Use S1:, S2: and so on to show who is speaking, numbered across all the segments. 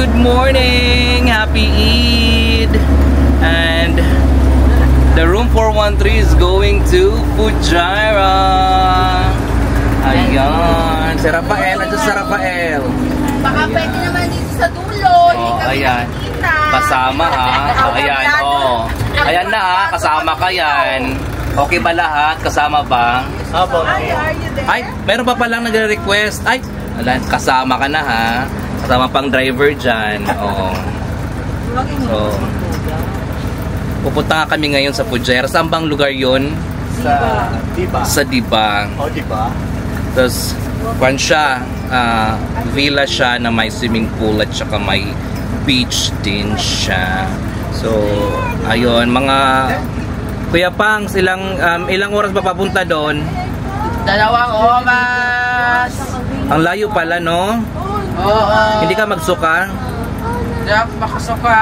S1: good morning! Happy Eid! And the room 413 is going to Fujairah. Ayan, si Rafael, andyan si Rafael.
S2: Baka pwede naman dito sa dulo, hindi kami nakikita.
S1: Kasama ha. Ayan, ayan na ha, kasama ka yan. Okay ba lahat? Kasama ba?
S2: Opo. Are you there?
S1: Ay, meron pa palang nagre-request. Ay, kasama ka na ha. Kasama pang driver dyan. Oo. So, pupunta nga kami ngayon sa Fujairah. Saan bang lugar yun?
S3: Sa Diba.
S1: Sa Diba.
S3: Oh, Diba.
S1: Tapos, kwan siya, villa siya na may swimming pool at saka may beach din siya. So, ayun, mga Kuya Pang, ilang oras ba papunta doon?
S2: 2 oras.
S1: Ang layo pala, no?
S2: Oo.
S1: Hindi ka magsuka?
S2: Hindi ako makasuka.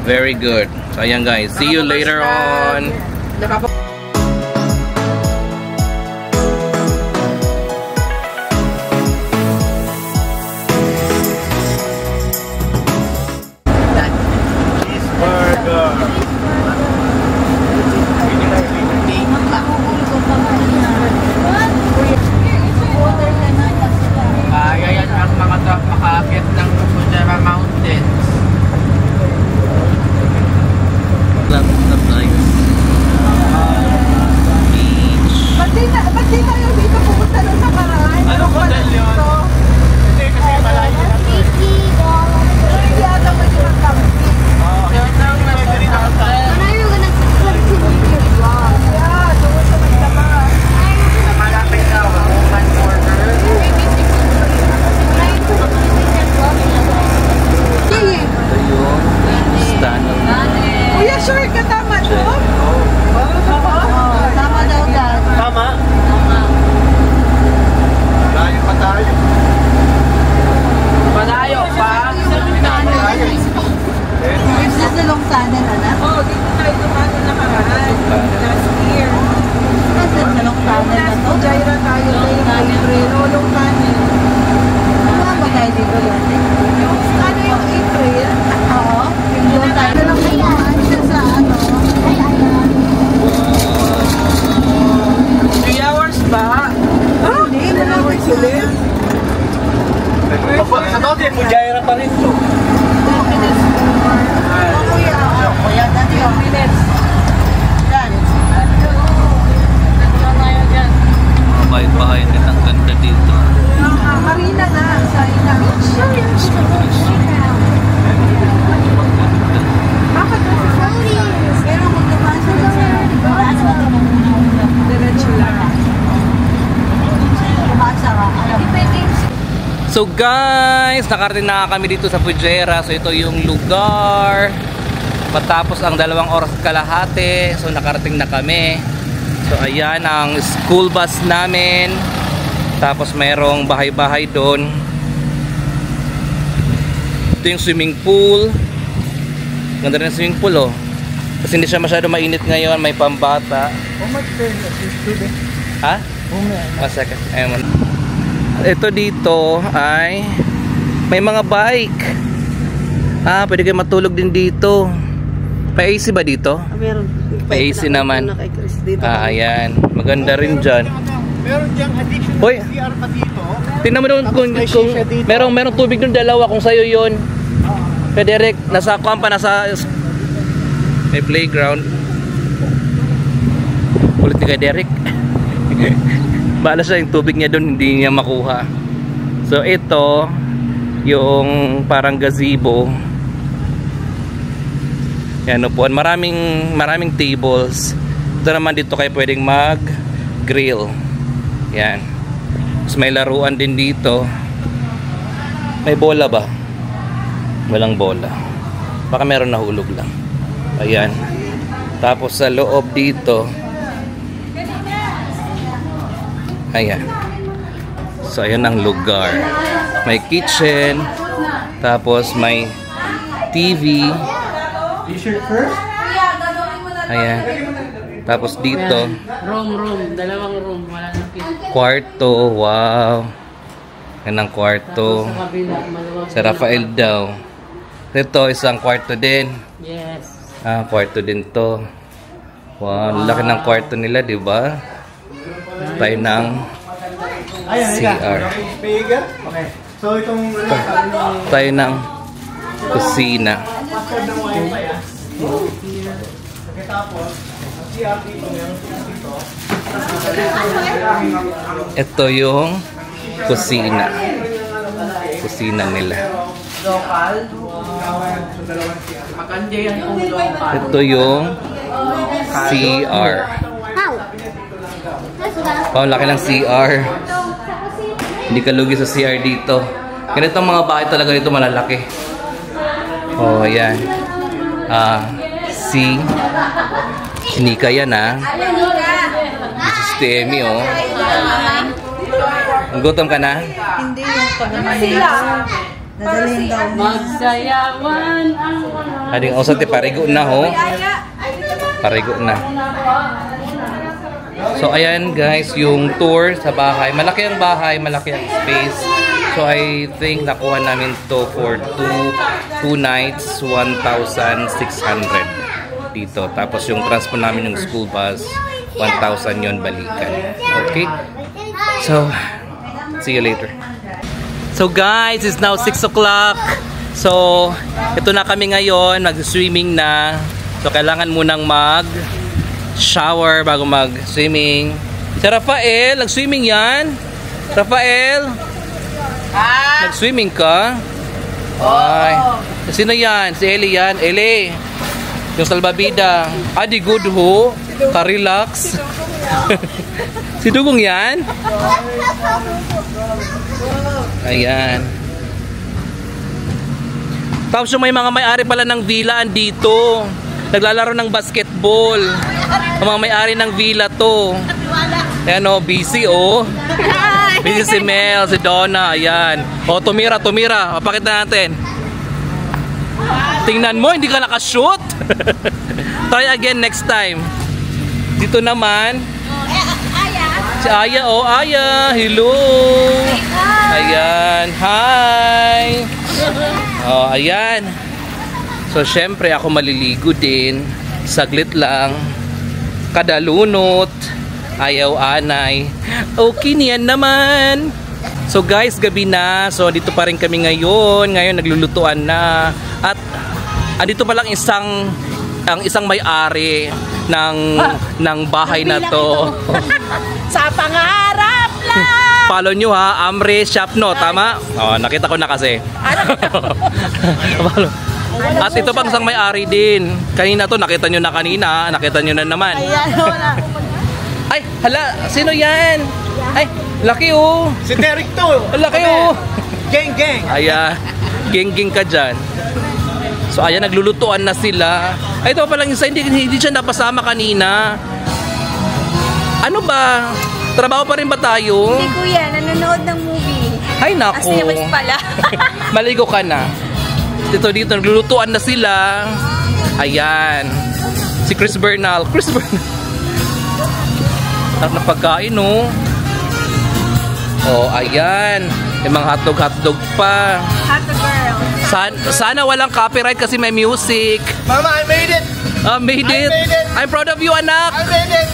S1: Very good. So, ayan guys. See you later on.
S2: Ayan ang mga truck makakit ng Fujairah Mountains.
S4: Ba't di tayo dito pupunta nun sa Paraan?
S3: Ano hotel yun? Hindi kasi malayo na.
S4: Hindi ata pwede mag-camping.
S2: Yun ang
S3: Pwede rin ako sa...
S4: Yeah, doon sa Magdamag.
S2: malapit na Roman border.
S1: Ito yung stand up.
S4: Kuya, sure ka tama to? Tama daw dad.
S3: Tama? Layo pa tayo.
S2: Malayo pa.
S4: Is this the long tunnel, anak? Oo, dito tayo tumano nakaraan. Last year. Is this the long tunnel na to? Fujairah tayo na yung April. O, long tunnel. Ano ba tayo dito yan? Ano yung April? Oo. Yung long tunnel. Siya sa ano?
S2: 3 hours ba?
S4: Hindi, malawag sila.
S3: Sa Toti, Fujairah pa rin to.
S4: Kuya, dati yung minutes. Yan.
S1: Mga bahay-bahay nila. Ang ganda dito.
S4: Marina na. Sarina. Bakit kasi pero kung dumaan sila sa diretso lang. Dumaan sa
S1: So guys, nakarating na kami dito sa Fujairah. So ito yung lugar. Matapos ang 2 oras at kalahati, so nakarating na kami. So ayan ang school bus namin. Tapos mayroong bahay-bahay doon. Ito yung swimming pool. Ganda rin ang swimming pool, oh. Kasi hindi siya masyado mainit ngayon, may pambata.
S3: How much student?
S1: Ha? One second. Ayan. Ito dito ay may mga bike. Pwede kayo matulog din dito. May AC ba dito?
S4: Meron.
S1: May AC naman. Ayan. Maganda rin dyan.
S3: Meron diyang additional
S1: Hoy.
S3: CR pa dito.
S1: Tingnan mo doon kung
S3: may shisha dito.
S1: merong tubig doon, 2 kung sa'yo yun. Kay Derek, nasa may playground. Ulit ni kay Derek. Bahala siya yung tubig niya doon, hindi niya makuha. So ito yung parang gazebo. Yan, upuan. Maraming tables. Ito naman dito kayo pwedeng mag-grill. Yan. Tapos may laruan din dito. May bola ba? Walang bola. Baka meron nahulog lang. Ayan. Tapos sa loob dito, ayan. So ayan ang lugar. May kitchen. Tapos may TV.
S3: T-shirt first?
S1: Ayan. Tapos dito,
S2: Room. 2 room. Wala nang
S1: kwarto. Wow. Yan ang kwarto.
S2: Sa kabila, maluwag.
S1: Sa Rafael daw. Ito, isang kwarto din.
S4: Yes.
S1: Kwarto din to. Wow, laki ng kwarto nila, di ba? Tayo ng CR.
S3: Okay. So itong
S1: Tayo ng kusina. Ito yung kusina. Kusina nila.
S4: Local. Maganda yan kung local.
S1: Ito yung CR. Wow, laki ng CR. Hindi ka lugi sa CR dito. Ganitong mga bahay talaga dito malalaki. Oh, ayan. Si Nika yan Si Emi, oh. Gutom ka na?
S4: Hindi yung pag-manila. Nadalhin daw. Magsayawan ang mga...
S1: Ading usap ti parigo na, ho. Parigo na. So, ayan guys, yung tour sa bahay. Malaki ang bahay, malaki ang space. So, I think nakuha namin to for 2 nights, 1,600 dito. Tapos yung transpo namin yung school bus, 1,000 yon balikan. Okay? So, see you later. So guys, it's now 6 o'clock. So, ito na kami ngayon, mag-swimming na. So, kailangan munang mag-shower bago mag-swimming. Si Rafael, nag-swimming yan? Rafael? Nag-swimming ka? Ay. Sino yan? Si Eli yan? Eli. Yung salbabida. Di good ho. Ka-relax. Si Dugong yan? Ayan. Tapos yung may mga may-ari pala ng villa andito. Naglalaro ng basketball. Ang mga may-ari ng villa to. Ayan o, busy o. Busy si Mel, si Donna. Ayan. O, tumira. Mapakita natin. Tingnan mo, hindi ka nakashoot. Try again next time. Dito naman. Si Aya, oh Aya, hello. Ayan, hi. Oh, ayan. So, syempre ako maliligo din. Saglit lang. Kadalunot. Ayaw anay. Okay niyan naman. So guys, gabi na. So, dito pa rin kami ngayon. Ngayon, naglulutuan na. At, andito pa lang ang isang may-ari ng bahay na to.
S2: Sa pangarap lang!
S1: Follow nyo ha, Amre Shop no, tama? Oh, nakita ko na kasi. At ito pang isang may-ari din. Kanina to, nakita nyo na kanina, nakita nyo na naman. Ay, hala, sino yan? Ay, laki oh.
S3: si Derek to.
S1: Laki oh.
S3: Gang.
S1: Ayan, geng ka dyan. So ayan, naglulutuan na sila. Ay, ito palang isa, hindi siya napasama kanina. Ano ba? Trabaho pa rin ba tayo?
S2: Hindi kuya, nanonood ng movie.
S1: Ay, naku.
S2: As pala.
S1: Maligo ka na. Dito, naglulutuan na sila. Ayan. Si Chris Bernal. Sarap na pagkain, oh. Oh, ayan. May mga hotdog pa.
S2: Hot girl.
S1: Sana walang copyright kasi may music.
S3: Mama, I made it.
S1: Made it. I'm proud of you, anak.
S3: I made it.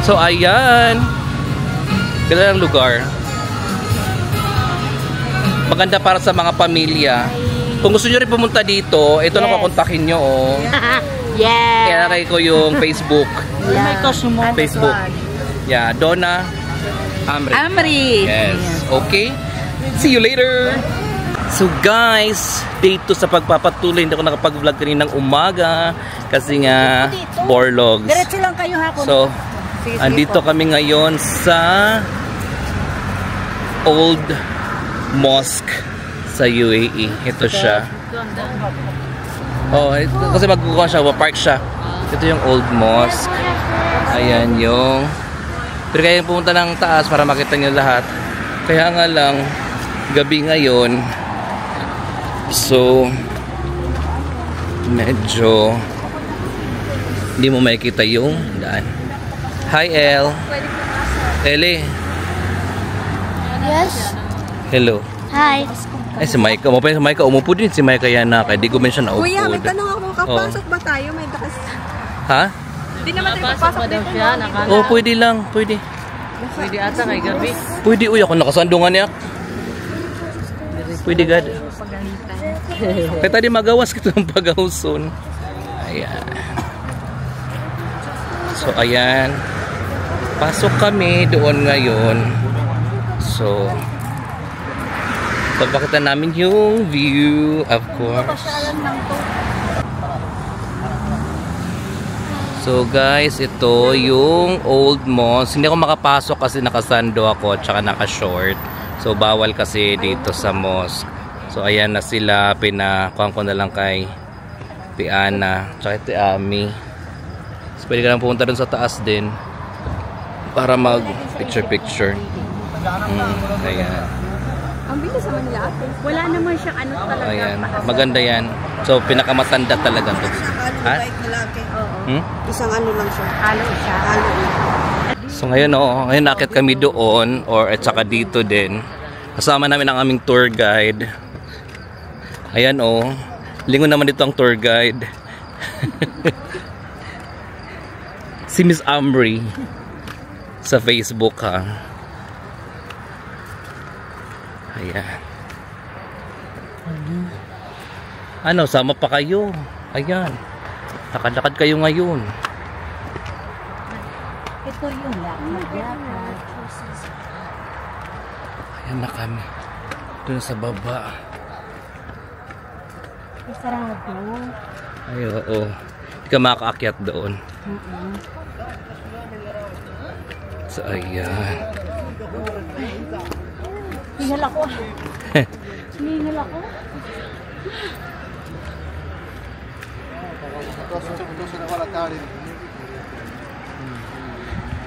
S1: So, ayan. Ganda ng lugar. Maganda para sa mga pamilya. Kung gusto nyo rin pumunta dito, ito lang papuntakin nyo, oh.
S2: Yeah.
S1: Ilalagay ko yung Facebook. Facebook. Yeah, Donna Amri. Yes. Okay. See you later. So guys, dito sa pagpapatuloy, hindi ako nakapag-vlog kaninang umaga kasi nga Borlogs.
S2: Diretso lang kayo ha.
S1: So, andito kami ngayon sa Old Mosque sa UAE. Ito siya. Oh, ito, kasi magkukuha siya, park siya. Ito yung Old Mosque. Ayan yung... Pero kaya pumunta ng taas para makita nyo lahat. Kaya nga lang, gabi ngayon. So, medyo hindi mo makikita yung daan. Hi, El. Eli.
S2: Yes.
S1: Hello.
S2: Hi.
S1: Ay, si Maika. Si Maika, umupo din si Maika yan na. Kaya di ko man siya naupo.
S4: Kuya, may tanong ako. Kapasok ba tayo? May dakas.
S1: Ha?
S4: Hindi naman tayo papasok dito.
S1: Oo, pwede lang. Pwede.
S5: Pwede ata kay gabi.
S1: Pwede. Uy, ako nakasandungan niya. Pwede, God. Kaya tadi magawas kita ng pagawson. Ayan. So, ayan. Pasok kami doon ngayon. So, pagpakita namin yung view, of course. So guys, ito yung old mosque. Hindi ako makapasok kasi nakasando ako at saka naka-short. So bawal kasi dito sa mosque. So ayan na sila, pinakuhan ko na lang kay Tiana tsaka ti Ami. So pwede ka lang pumunta dun sa taas din para mag picture. Ayan.
S4: Ang bilis naman nila ate. Wala naman siyang ano talaga.
S1: Ayan. Maganda yan. So pinakamatanda talaga to. Ha? Hmm?
S4: Isang ano lang siya. Halo siya. Halo.
S1: So ngayon ngayon nakit kami doon or at saka dito din. Kasama namin ang aming tour guide. Ayan lingon naman dito ang tour guide. Si Miss Amri sa Facebook ha. Ayan. Ano, sama pa kayo. Ayan. Lakad-lakad kayo ngayon.
S2: Ito yung lakad.
S1: Ayan na kami. Doon sa baba.
S2: Sarado.
S1: Ay, oo. Hindi ka makakaakyat doon. So, ayan.
S2: Hingal ako. Hingal ako.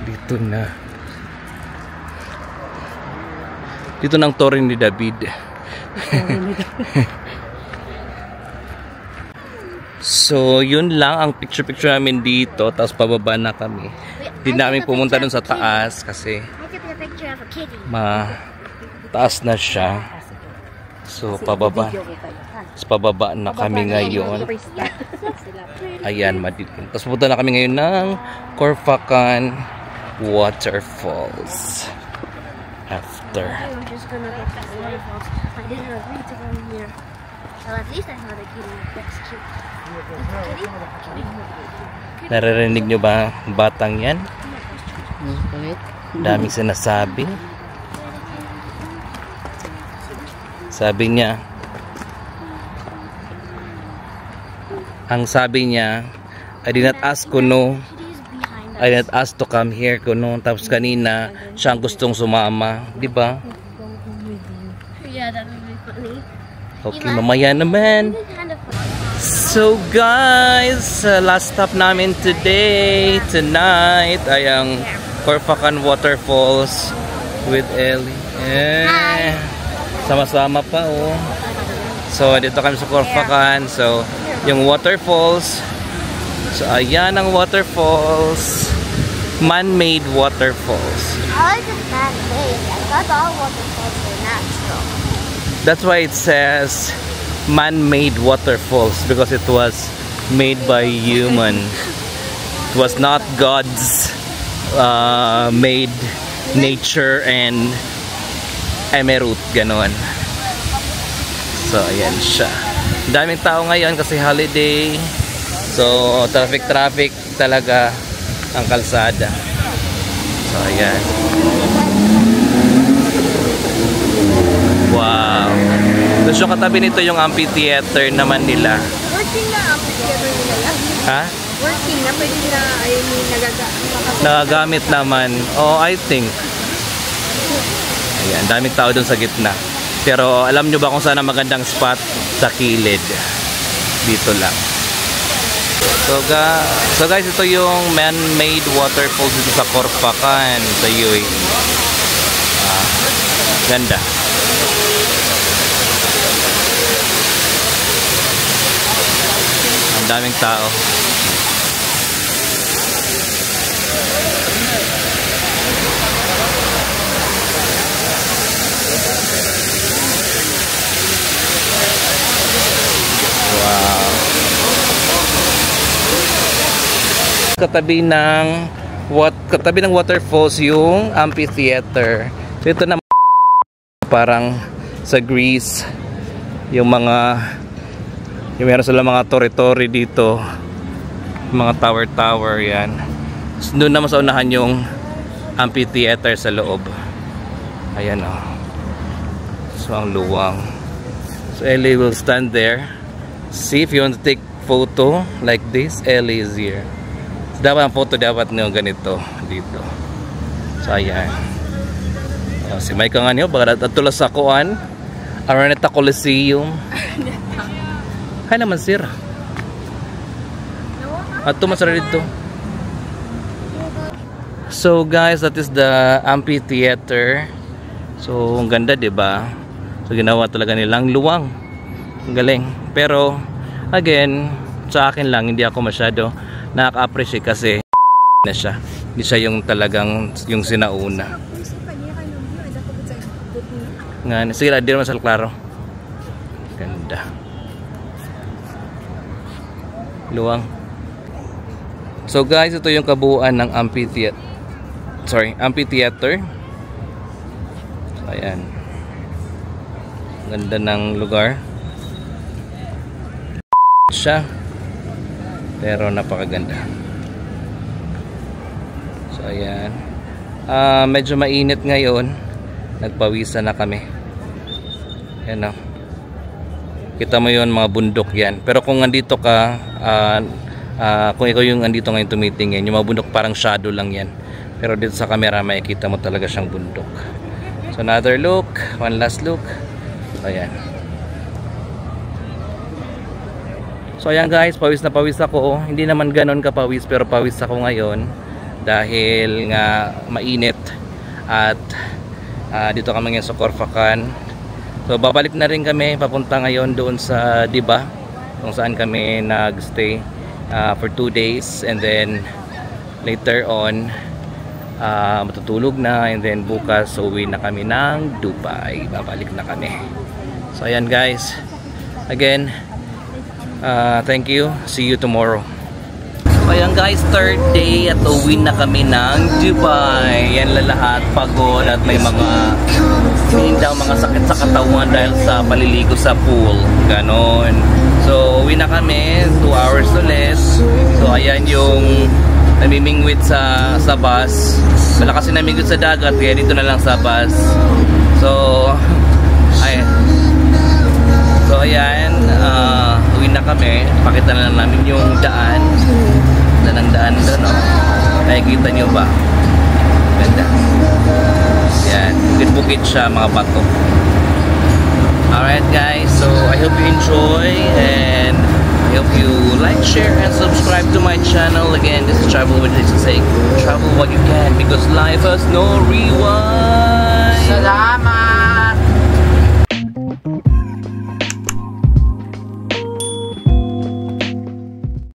S1: Dito na. Dito ng Torre ni David. So, yun lang ang picture namin dito. Tapos pababa na kami. Hindi namin pumunta dun sa taas kasi taas na siya. So, pababa. Tapos pababa na kami ngayon. Ayan, madilim. Tapos pupunta na kami ngayon ng Corfacan Waterfalls. After.
S2: I was just gonna get that waterfalls. I didn't agree to come here. Well, at least I saw the kitty. That's cute. Kitty?
S1: Naririnig nyo ba batang yan? Daming sinasabi. Sabi niya, ang sabi niya, I did not ask Kuno. I did not ask to come here, Kuno. Tapos kanina, siya ang gustong sumama. Di ba?
S2: Yeah, that would be funny.
S1: Okay, mamaya naman.
S2: Kind of funny.
S1: So guys, last stop namin tonight ay ang Corfacan Waterfalls with Ellie. Sama-sama pa So dito kami sa Corfacan. So yung waterfalls. So ayan ang waterfalls. Man-made waterfalls.
S2: I like the man-made. I thought all waterfalls were natural.
S1: That's why it says man-made waterfalls, because it was made by human. It was not God's made nature and emerald, ganon. So ayan siya. Daming tao ngayon kasi holiday. So traffic talaga ang kalsada. So ayan. Wow. Tapos yung katabi nito yung amphitheater naman nila.
S4: Working na amphitheater nila yan.
S1: Ha?
S4: Working na, pwede na,
S1: Nagagamit naman. Oh, I think. Ayan, daming tao dun sa gitna. Pero alam nyo ba kung saan ang magandang spot? Sa kilid. Dito lang. So guys, ito yung man-made waterfalls dito sa Corfacan, sa UAE. Ganda. Ang daming tao. katabi ng waterfalls yung amphitheater. So ito na parang sa Greece yung meron sila mga tori-tori dito, mga tower yan. So, doon naman sa unahan yung amphitheater sa loob. Ayan o. So ang luwang. So Ellie will stand there. See if you want to take photo like this, Ellie is here. So, dapat ang photo dapat nyo ganito dito. So ayan. Si Mike nga nyo, baka natulas sa kuan Araneta Coliseum. Hay naman sir. At masara dito. So guys, that is the amphitheater. So ang ganda, 'di ba? So ginawa talaga nilang luwang. Ang galing. Pero again, sa akin lang hindi ako masyado nakaka-appreciate kasi na siya. Hindi siya yung talagang yung sinauna. Nga, sige, di naman sa klaro. Ganda. Luwang. So guys, ito yung kabuuan ng amphitheater. Amphitheater. Ayan. Ganda ng lugar. Siya. Pero napakaganda. So ayan. Medyo mainit ngayon. Nagpawisan na kami. Ayan o. Kita mo yun, mga bundok yan. Pero kung andito ka, kung ikaw yung andito ngayon tumitingin, yung mga bundok parang shadow lang yan. Pero dito sa camera, makikita mo talaga siyang bundok. So another look, one last look. So ayan. So ayan guys, pawis na pawis ako. Hindi naman ganon kapawis, pero pawis ako ngayon. Dahil nga mainit. At dito kami ngayon sa Corfacan. So babalik na rin kami, papunta ngayon doon sa Diba, kung saan kami nagstay for 2 days, and then later on matutulog na, and then bukas uwi na kami ng Dubai. Babalik na kami. So ayan guys, again thank you, see you tomorrow. So ayan guys, third day at uwi na kami ng Dubai. Yan lahat, pagod at may mga hinindang mga sakit sa katawan dahil sa paliligo sa pool. Ganon. So uwi na kami, 2 hours ulit. So ayan yung namimingwit sa bus. Wala kasi namimingwit sa dagat, kaya dito na lang sa bus. So ayan. So ayan, uwi na kami. Pakita na lang namin yung daan. Ng daan doon, no? Nakikita nyo ba? Ganda. Yan, bukit siya, mga bato. Alright guys, so I hope you enjoy, and I hope you like, share, and subscribe to my channel. Again, this is Travel with Jason saying, travel what you can, because life has no rewind.